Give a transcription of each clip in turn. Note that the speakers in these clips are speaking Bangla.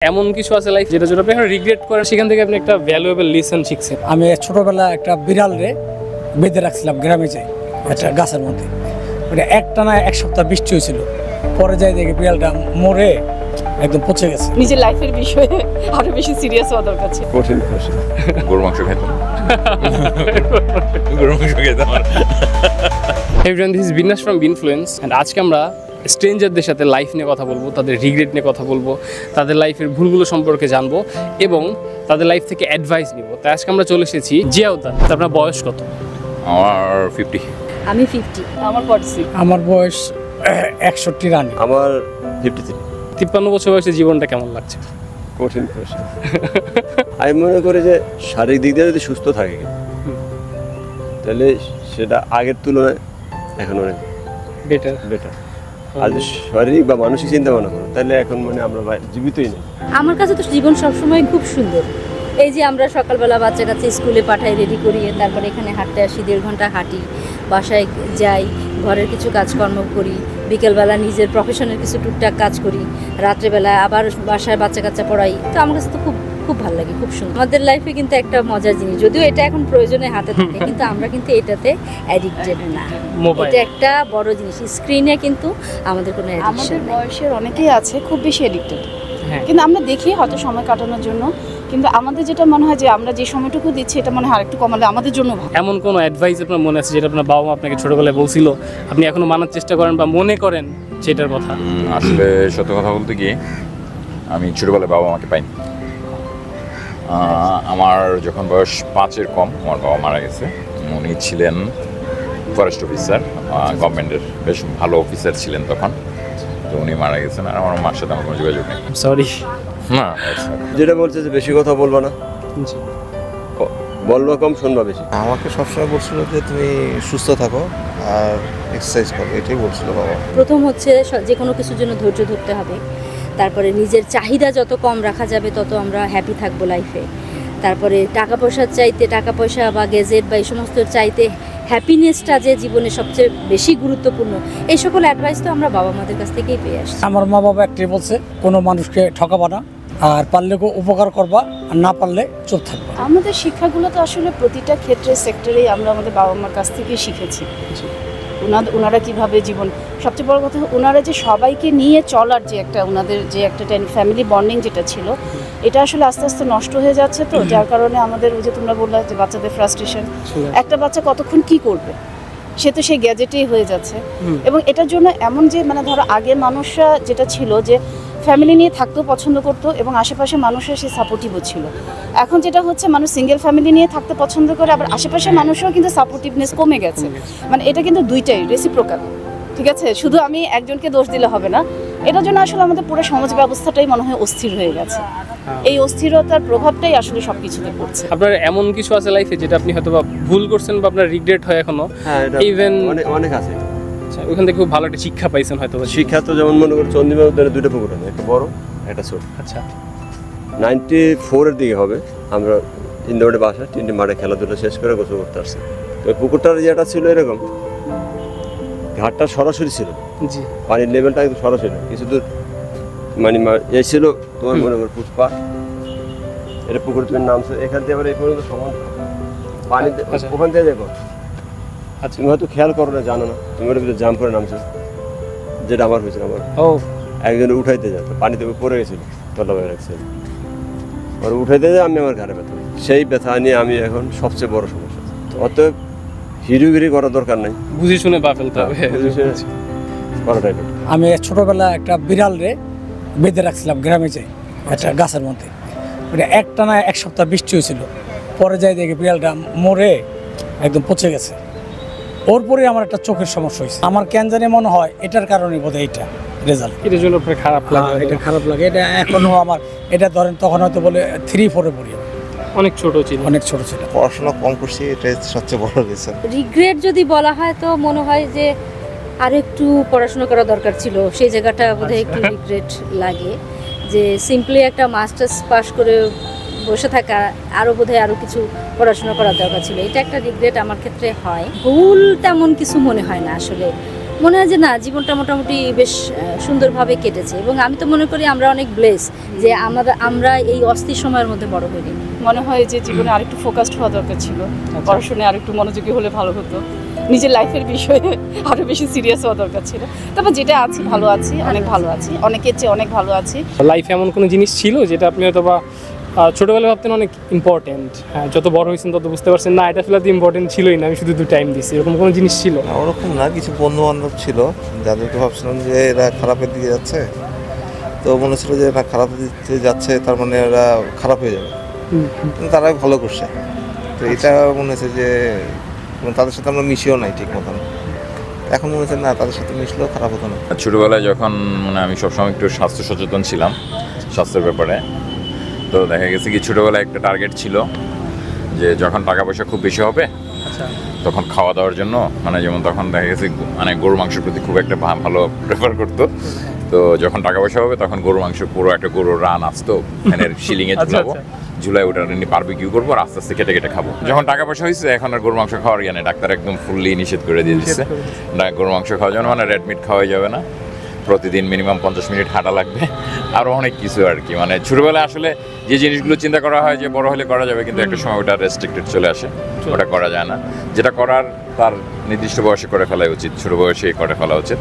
এমন কিছু আছে লাইফ যেটা আপনি এখন রিগ্রেট করেন, সেখান থেকে আপনি একটা ভ্যালুয়েবল লেসন শিখছেন? আমি ছোটবেলা একটা বিড়াল রে বেঁধে রাখছিলাম গ্রামে যাই একটা গাছের মধ্যে। ওটা একটানা এক সপ্তাহ বৃষ্টি হয়েছিল, পরে যাই দেখি বিড়ালটা মরে একদম পচে গেছে। নিজের লাইফের বিষয়ে আরো বেশি সিরিয়াস হওয়া দরকার ছিল। কঠিন প্রশ্ন। গরুর মাংস খাইতাম। গরুর মাংস খাইতাম। Hey everyone, this is Vinesh from Binfluence and আজকে আমরা স্ট্রেঞ্জারদের সাথে লাইফ নিয়ে কথা বলবো, তাদের রিগ্রেট নিয়ে কথা বলবো, তাদের লাইফের ভুলগুলো সম্পর্কে জানবো এবং তাদের লাইফ থেকে অ্যাডভাইস নিব। তাই আজকে আমরা চলে এসেছি জিয়াউদ্দান। আপনার বয়স কত? আমার 50। আমি 50। আমার 46। আমার বয়স 61 রানি। আমার 53। 53 বছর বয়সে জীবনটা কেমন লাগছে? কঠিন প্রশ্ন। আমি মনে করি যে শারীরিক দিক দিয়ে যদি সুস্থ থাকে তাহলে সেটা আগের তুলনায় এখন অনেক বেটার। আর যদি শারীরিক বা মানসিক চিন্তা ভাবনা করো তাহলে এখন মানে আমরা জীবিতই নেই। আমার কাছে তো জীবন সবসময় খুব সুন্দর। এই যে আমরা সকালবেলা বাচ্চা কাচ্চা স্কুলে পাঠাই, রেডি করিয়ে তারপরে এখানে হাঁটতে আসি, 1.5 ঘন্টা হাঁটি, বাসায় যাই, ঘরের কিছু কাজকর্ম করি, বিকেলবেলা নিজের প্রফেশনের কিছু টুকটাক কাজ করি, রাত্রেবেলা আবার বাসায় বাচ্চা কাচ্চা পড়াই। তো আমার কাছে তো খুব ভালো লাগে, খুব সুন্দর। আমাদের লাইফে কিন্তু একটা মজার জিনিস, যদিও এটা এখন প্রয়োজনে হাতে থাকে, কিন্তু আমরা কিন্তু এটাতে অ্যাডিক্টেড না। এটা একটা বড় জিনিস। স্ক্রিনে কিন্তু আমাদের কোনো আমাদের বয়সের অনেকেই আছে খুব বেশি অ্যাডিক্টেড, কিন্তু আমরা দেখি হয়তো সময় কাটানোর জন্য, কিন্তু আমাদের যেটা মনে হয় যে আমরা যে সময়টুকু দিচ্ছি এটা মনে হয় আরেকটু কমালে আমাদের জন্য ভালো। এমন কোনো অ্যাডভাইস আপনার মনে আছে যেটা আপনার বাবা মা আপনাকে ছোটবেলায় বলছিল, আপনি এখনো মানার চেষ্টা করেন বা মনে করেন সেটার কথা? আসলে সত্য কথা বলতে গিয়ে আমি ছোটোবেলায় বাবা মাকে পাইনি। আমার যখন বয়স 5-এর কম আমার বাবা মারা গেছে। উনি ছিলেন ফরেস্ট অফিসার, গভর্নমেন্টের বেশ ভালো অফিসার ছিলেন তখন। তো উনি মারা গেছেন আর আমার মার সাথে আমার কোনো যোগাযোগ নেই। সরি। না, যেটা বলছে যে বেশি কথা বলবা না, বলবা কম, শুনবা বেশি। আমাকে সবসময় বলছিল যে তুমি সুস্থ থাকো আর এক্সারসাইজ করো, এটাই বলছিল বাবা। প্রথম হচ্ছে যে কোনো কিছুর জন্য ধৈর্য ধরতে হবে। তারপরে নিজের চাহিদা যত কম রাখা যাবে তত আমরা হ্যাপি থাকবো লাইফে। তারপরে টাকা পয়সার চাইতে, টাকা পয়সা বা গেজেট বা এই সমস্ত চাইতে হ্যাপিনেসটা যে জীবনে সবচেয়ে বেশি গুরুত্বপূর্ণ, এই সকল অ্যাডভাইস তো আমরা বাবা মাদের কাছ থেকেই পেয়ে আসছি। আমার মা বাবা একটাই বলছে, কোনো মানুষকে ঠকাবা না, আর পারলে উপকার করবা, আর না পারলে চুপ থাকবা। আমাদের শিক্ষাগুলো তো আসলে প্রতিটা ক্ষেত্রে সেক্টরেই আমরা আমাদের বাবা মার কাছ থেকেই শিখেছি। ওনারা কীভাবে জীবন, সবচেয়ে বড় কথা ওনারা যে সবাইকে নিয়ে চলার যে একটা ওনাদের যে একটা ফ্যামিলি বন্ডিং যেটা ছিল, এটা আসলে আস্তে আস্তে নষ্ট হয়ে যাচ্ছে। তো যার কারণে আমাদের ওই যে তোমরা বললা যে বাচ্চাদের ফ্রাস্ট্রেশন, একটা বাচ্চা কতক্ষণ কি করবে, সে তো সেই গ্যাজেটেই হয়ে যাচ্ছে। এবং এটার জন্য এমন যে মানে ধরো আগে মানুষরা যেটা ছিল যে ফ্যামিলি নিয়ে থাকতেও পছন্দ করতো এবং আশেপাশে মানুষের সে সাপোর্টিভও ছিল। এখন যেটা হচ্ছে মানুষ সিঙ্গেল ফ্যামিলি নিয়ে থাকতে পছন্দ করে, আবার আশেপাশের মানুষরাও কিন্তু সাপোর্টিভনেস কমে গেছে। মানে এটা কিন্তু দুইটাই রেসিপ্রোকাল, ঠিক আছে? শুধু আমি একজনকে দোষ দিলে হবে না। এটার জন্য আসলে আমাদের পুরো সমাজ ব্যবস্থাটাই মনে হয় অস্থির হয়ে গেছে। এই অস্থিরতার প্রভাবটাই আসলে সব কিছুতে পড়ছে। আপনার এমন কিছু আছে লাইফে যেটা আপনি হয়তো বা ভুল করছেন বা আপনার রিগ্রেট হয় এখনো? হ্যাঁ, ইভেন অনেক আছে। ওইখান থেকে খুব ভালো একটা শিক্ষা পাইছেন হয়তো? শিক্ষা তো যেমন মনে করো চন্দ্রিমা উদ্যানে 2টা পুকুর আছে, একটা বড় একটা ছোট। আচ্ছা, 94-এর দিকে হবে, আমরা ইন্দোরে বাসা 3টে মাঠে খেলাধুলা শেষ করে গোসল করতে আসছি। তো পুকুরটার যেটা ছিল এরকম, ঘাটটা সরাসরি ছিল, জি, পানির লেভেলটা একদম সরাসরি, কিছু দূর মানে এই ছিল তোমার মনে করো ফুটপাথ, এটা পুকুর তুমি নামছে এখান থেকে আবার এই পর্যন্ত সমান পানি। ওখান থেকে দেখো, আচ্ছা, তুমি হয়তো খেয়াল করো না, জানো না, তুমি ওর ভিতরে জাম্প করে নামছো, যেটা আমার হয়েছিল। আমার একজনে উঠাইতে যায়, তো পানিতে পড়ে গেছিল, তলা হয়ে রাখছে, আর উঠাইতে যায় আমি আমার ঘাড়ে ব্যথা, সেই ব্যথা নিয়ে আমি এখন সবচেয়ে বড় সমস্যা। অতএব হিরোগিরি করার দরকার নাই, বুঝে শুনে পা ফেলতে হবে, করাটাই। আমি ছোটবেলা একটা বিড়াল রে বেঁধে রাখছিলাম গ্রামে যাই একটা গাছের মধ্যে। ওটা একটানা এক সপ্তাহ বৃষ্টি হয়েছিল, পরে যাই দেখি বিড়ালটা মরে একদম পচে গেছে। ওর পরে আমার একটা চোখের সমস্যা হয়েছে। আমার কেন জানি মনে হয় এটার কারণে বোধহয় এটা রেজাল্ট। এটার জন্য আপনার খারাপ লাগে? এটা খারাপ লাগে। এটা এখনো আমার, এটা ধরেন তখন হয়তো বলে 3-4-এ পড়ি, অনেক ছোট ছিল, অনেক ছোট ছিল। পড়াশোনা কম করছি, এটাই সবচেয়ে বড় রিজন। রিগ্রেট যদি বলা হয় তো মনে হয় যে আর একটু পড়াশোনা করা দরকার ছিল, সেই জায়গাটা বোধহয় একটু রিগ্রেট লাগে। যে সিম্পলি একটা মাস্টার্স পাস করে বসে থাকা, আরও বোধহয় আরও কিছু পড়াশোনা করার দরকার ছিল, এটা একটা রিগ্রেট আমার ক্ষেত্রে হয়। ভুল তেমন কিছু মনে হয় না আসলে। মনে হয় যে না, জীবনটা মোটামুটি বেশ সুন্দরভাবে কেটেছে। এবং আমি তো মনে করি আমরা অনেক ব্লেস যে আমরা এই অস্থির সময়ের মধ্যে বড় হইনি। মনে হয় যে জীবনে আরেকটু ফোকাসড হওয়া দরকার ছিল, পড়াশোনায় আরেকটু মনোযোগী হলে ভালো হতো, নিজের লাইফের বিষয়ে আরও বেশি সিরিয়াস হওয়া দরকার ছিল। তারপর যেটা আছি ভালো আছি, অনেক ভালো আছি, অনেকের চেয়ে অনেক ভালো আছি। লাইফে এমন কোনো জিনিস ছিল যেটা আপনি হয়তো বা ছোটোবেলায় ভাবতেন অনেক ইম্পর্টেন্ট, হ্যাঁ যত বড় হয়েছেন তত বুঝতে পারছেন না এটা আসলে ইম্পর্টেন্ট ছিলই না, আমি শুধু টাইম দিচ্ছি, এরকম কোনো জিনিস ছিল? না, ওরকম না, কিছু বন্ধু বান্ধব ছিল যাদেরকে ভাবছিলাম যে এরা খারাপের দিকে যাচ্ছে, তো মনে ছিল যে না খারাপের দিকে যাচ্ছে তার মানে এরা খারাপ হয়ে যাবে, কিন্তু তারা ভালো করছে। তো এটা মনে হচ্ছে যে তাদের সাথে আমরা মিশিও নাই ঠিক মতন। এখন মনে হচ্ছে না, তাদের সাথে মিশলেও খারাপ হতো না। ছোটোবেলায় যখন মানে আমি সবসময় একটু স্বাস্থ্য সচেতন ছিলাম স্বাস্থ্যের ব্যাপারে, তো দেখা গেছে কি ছোটোবেলায় একটা টার্গেট ছিল যে যখন টাকা পয়সা খুব বেশি হবে তখন খাওয়া দাওয়ার জন্য, মানে যেমন তখন দেখা গেছে মানে গরুর মাংসের প্রতি খুব একটা ভালো প্রেফার করতো। তো যখন টাকা পয়সা হবে তখন গরুর মাংস পুরো একটা গরুর রান আসতো, ফ্যানের সিলিংয়ে ঝুলাবো, ঝুলাই ওটা বারবিকিউ করবো আর আস্তে আস্তে কেটে কেটে খাবো। যখন টাকা পয়সা হয়েছে এখন আর গরুর মাংস খাওয়ার জ্ঞানে ডাক্তার একদম ফুললি নিষেধ করে দিয়ে দিচ্ছে, গরুর মাংস খাওয়া যাবে না, মানে রেড মিট খাওয়াই যাবে না, প্রতিদিন মিনিমাম 50 মিনিট হাঁটা লাগবে, আরও অনেক কিছু আর কি। মানে ছোটোবেলায় আসলে যে জিনিসগুলো চিন্তা করা হয় যে বড় হলে করা যাবে, কিন্তু একটা সময় ওটা রেস্ট্রিক্টেড চলে আসে, ওটা করা যায় না। যেটা করার তার নির্দিষ্ট বয়সে করে ফেলাই উচিত, ছোটো বয়সে করে ফেলা উচিত,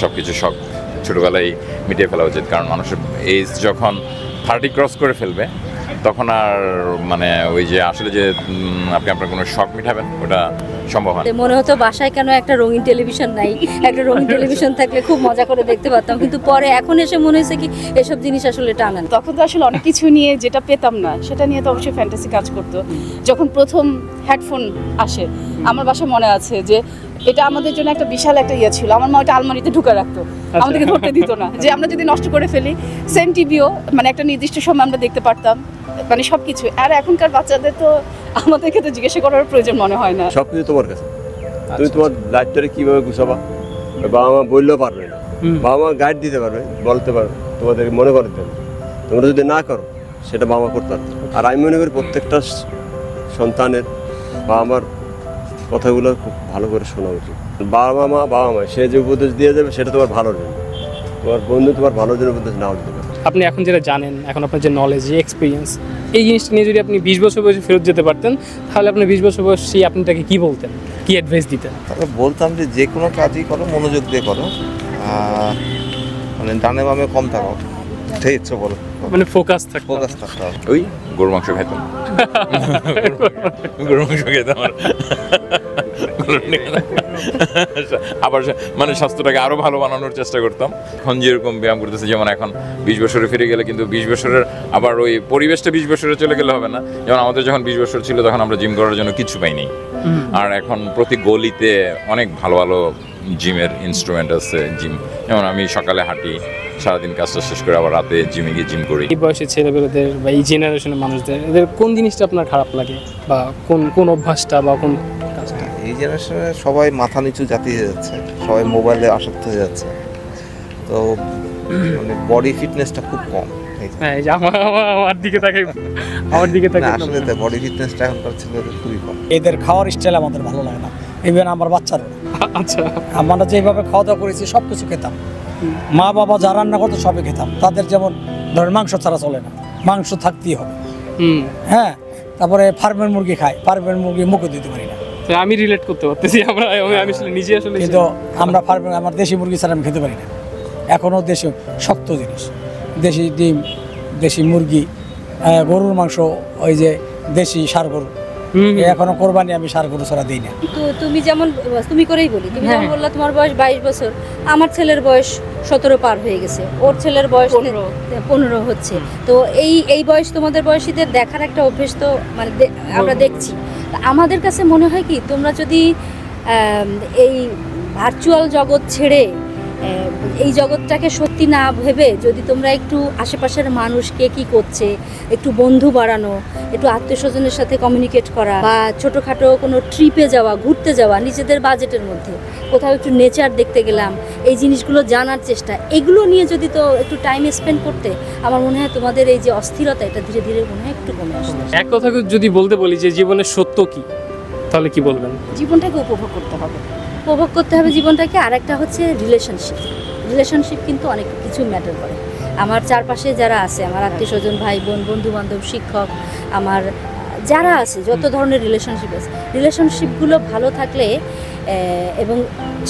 সব কিছু শখ ছোটোবেলায় মিটিয়ে ফেলা উচিত। কারণ মানুষের এজ যখন 30 ক্রস করে ফেলবে তখন আর মানে ওই যে আসলে যে আপনি আপনার কোনো শখ মিটাবেন ওটা সম্ভব হয় না। মনে হতো বাসায় কেন একটা রঙিন টেলিভিশন নাই, একটা রঙিন টেলিভিশন থাকলে খুব মজা করে দেখতে পারতাম, কিন্তু পরে এখন এসে মনে হয়েছে কি এসব জিনিস আসলে টানা না। তখন তো আসলে অনেক কিছু নিয়ে যেটা পেতাম না সেটা নিয়ে তো অবশ্যই ফ্যান্টাসি কাজ করতো। যখন প্রথম হেডফোন আসে আমার বাসায় মনে আছে যে এটা আমাদের জন্য একটা বিশাল একটা ইয়ে ছিল, আমার মা ওটা আলমারিতে ঢুকে রাখতো, আমাদেরকে ধরতে দিত না যে আমরা যদি নষ্ট করে ফেলি। সেম টিভিও মানে একটা নির্দিষ্ট সময় আমরা দেখতে পারতাম, মানে সব কিছু। আর এখনকার বাচ্চাদের তো আমাদেরকে তো জিজ্ঞাসা করার প্রয়োজন মনে হয় না, সব কিছু তোমার কাছে। তুমি তোমার লাইফটারে কীভাবে গুছাবা বাবা মা বললেও পারবে না, বাবা মা গাইড দিতে পারবে, বলতে পারবে, তোমাদেরকে মনে করতে পারবে। তোমরা যদি না করো সেটা বাবা মা করতে পারবে। আর আমি মনে করি প্রত্যেকটা সন্তানের বাবা মার কথাগুলো খুব ভালো করে শোনা উচিত। বাবা মা সে যে উপদেশ দিয়ে যাবে সেটা তোমার ভালোর জন্য, তোমার বন্ধু তোমার ভালোর জন্য উপদেশ নাও দিতে পারে। আপনি এখন যেটা জানেন, এখন আপনার যে নলেজ, যে এক্সপিরিয়েন্স, এই জিনিসটা নিয়ে যদি আপনি 20 বছর বয়সে ফেরত যেতে পারতেন তাহলে আপনি 20 বছর বয়সে আপনি তাকে কী বলতেন, কী অ্যাডভাইস দিতেন? তাহলে বলতাম যে কোনো কাজই করো মনোযোগ দিয়ে করো, মানে ডানে বামে কম থাকো, ঠিক ইচ্ছে বলো, মানে ফোকাস থাকতে হবে। ফোকাস থাকতে হবে। ওই গরুর মাংস খাইতাম, গরুর মাংস খাইতাম আবার মানে স্বাস্থ্যটাকে আরো ভালো বানানোর চেষ্টা করতাম। এখন যেরকম ব্যায়াম করতেছে, যেমন এখন 20 বছরে ফিরে গেলে কিন্তু 20 বছরের আবার ওই পরিবেশটা 20 বছরে চলে গেলে হবে না। যেমন আমাদের যখন 20 বছর ছিল তখন আমরা জিম করার জন্য কিছু পাইনি, আর এখন প্রতি গলিতে অনেক ভালো ভালো জিমের ইনস্ট্রুমেন্ট আছে। জিম যেমন আমি সকালে হাঁটি, সারাদিন কাজটা শেষ করে আবার রাতে জিমে গিয়ে জিম করি। এই বয়সের ছেলেমেয়েদের বা এই জেনারেশনের মানুষদের এদের কোন জিনিসটা আপনার খারাপ লাগে, বা কোন অভ্যাসটা বা কোন কাজটা? এই জেনারেশনে সবাই মাথা নিচু জাতি হয়ে যাচ্ছে, সবাই মোবাইলে আসক্ত হয়ে যাচ্ছে, তো মানে বডি ফিটনেসটা খুব কম। হ্যাঁ, এই যে আমার দিকে তাকাই, আমার দিকে তাকাই, আসলে বডি ফিটনেসটা এখনকার ছেলেদের খুবই কম। এদের খাওয়ার স্টাইল আমাদের ভালো লাগে না, ইভেন আমার বাচ্চারও। আচ্ছা, আমরা যেভাবে খাওয়া দাওয়া করেছি সব কিছু খেতাম, মা বাবা যা রান্না করতো সবই খেতাম। তাদের যেমন ধরেন মাংস ছাড়া চলে না, মাংস থাকতেই হবে। হ্যাঁ, তারপরে ফার্মের মুরগি খায়, ফার্মের মুরগি মুখে দিতে পারি না। আমি রিলেট করতে পারতেছি, আমি আসলে নিজে আসলে, কিন্তু আমরা ফার্মের, আমার দেশি মুরগি ছাড়া আমি খেতে পারি না। এখনও দেশি শক্ত জিনিস, দেশি ডিম, দেশি মুরগি, গরুর মাংস, ওই যে দেশি ষাঁড় গরু, এখনো কোরবানি আমি ষাঁড় গরু ছাড়া দিই না। তো তুমি করেই বলি, তুমি যেমন বললা তোমার বয়স 22 বছর, আমার ছেলের বয়স 17 পার হয়ে গেছে, ওর ছেলের বয়স 15 হচ্ছে। তো এই বয়স তোমাদের বয়সীদের দেখার একটা অভ্যেস তো মানে আমরা দেখছি। আমাদের কাছে মনে হয় কি তোমরা যদি এই ভার্চুয়াল জগৎ ছেড়ে এই জগৎটাকে সত্যি না ভেবে যদি তোমরা একটু আশেপাশের মানুষকে কি করছে একটু বন্ধু বাড়ানো, একটু আত্মীয়স্বজনের সাথে কমিউনিকেট করা, বা ছোটোখাটো কোনো ট্রিপে যাওয়া, ঘুরতে যাওয়া নিজেদের বাজেটের মধ্যে, কোথাও একটু নেচার দেখতে গেলাম, এই জিনিসগুলো জানার চেষ্টা, এগুলো নিয়ে যদি তো একটু টাইম স্পেন্ড করতে, আমার মনে হয় তোমাদের এই যে অস্থিরতা এটা ধীরে ধীরে মনে হয় একটু কমে আসবে। এক কথা যদি বলতে বলি যে জীবনের সত্য কি, তাহলে কি বলবেন? জীবনটাকে উপভোগ করতে হবে। উপভোগ করতে হবে জীবনটাকে। আর একটা হচ্ছে রিলেশনশিপ কিন্তু অনেক কিছু ম্যাটার করে। আমার চারপাশে যারা আছে, আমার আত্মীয় স্বজন, ভাই বোন, বন্ধু বান্ধব, শিক্ষক, আমার যারা আছে, যত ধরনের রিলেশনশিপ আছে, রিলেশনশিপগুলো ভালো থাকলে এবং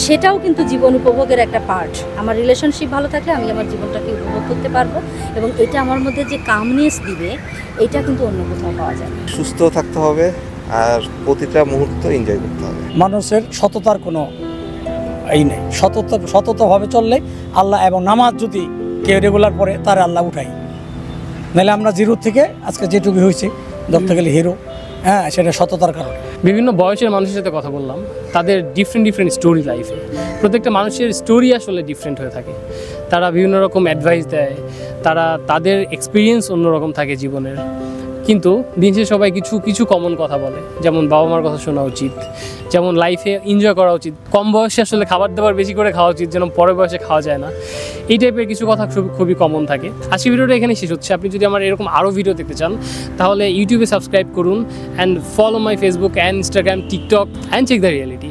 সেটাও কিন্তু জীবন উপভোগের একটা পার্ট। আমার রিলেশনশিপ ভালো থাকলে আমি আমার জীবনটাকে উপভোগ করতে পারবো, এবং এটা আমার মধ্যে যে কামনেস দিবে, এটা কিন্তু অন্য কোথাও পাওয়া যায় না। সুস্থ থাকতে হবে আর প্রতিটা মুহূর্ত এনজয় করতে হবে। মানুষের সততার কোনো নেই, সততাভাবে চললে আল্লাহ, এবং নামাজ যদি কেউ রেগুলার পড়ে তার আল্লাহ উঠাই। নাহলে আমরা জিরো থেকে আজকে যেটুকু হয়েছে ধরতে গেলে হিরো, হ্যাঁ, সেটা সততার কারণে। বিভিন্ন বয়সের মানুষের সাথে কথা বললাম, তাদের ডিফারেন্ট স্টোরি লাইফে। প্রত্যেকটা মানুষের স্টোরি আসলে ডিফারেন্ট হয়ে থাকে। তারা বিভিন্ন রকম অ্যাডভাইস দেয়, তাদের এক্সপিরিয়েন্স অন্যরকম থাকে জীবনের, কিন্তু দিন শেষে সবাই কিছু কমন কথা বলে, যেমন বাবা মার কথা শোনা উচিত, যেমন লাইফে এনজয় করা উচিত, কম বয়সে আসলে খাবার দাবার বেশি করে খাওয়া উচিত, যেন পরের বয়সে খাওয়া যায় না। এই টাইপের কিছু কথা খুবই কমন থাকে। আজকে ভিডিওটা এখানে শেষ হচ্ছে। আপনি যদি আমার এরকম আরও ভিডিও দেখতে চান তাহলে ইউটিউবে সাবস্ক্রাইব করুন, and follow my Facebook and Instagram, TikTok, and check the reality.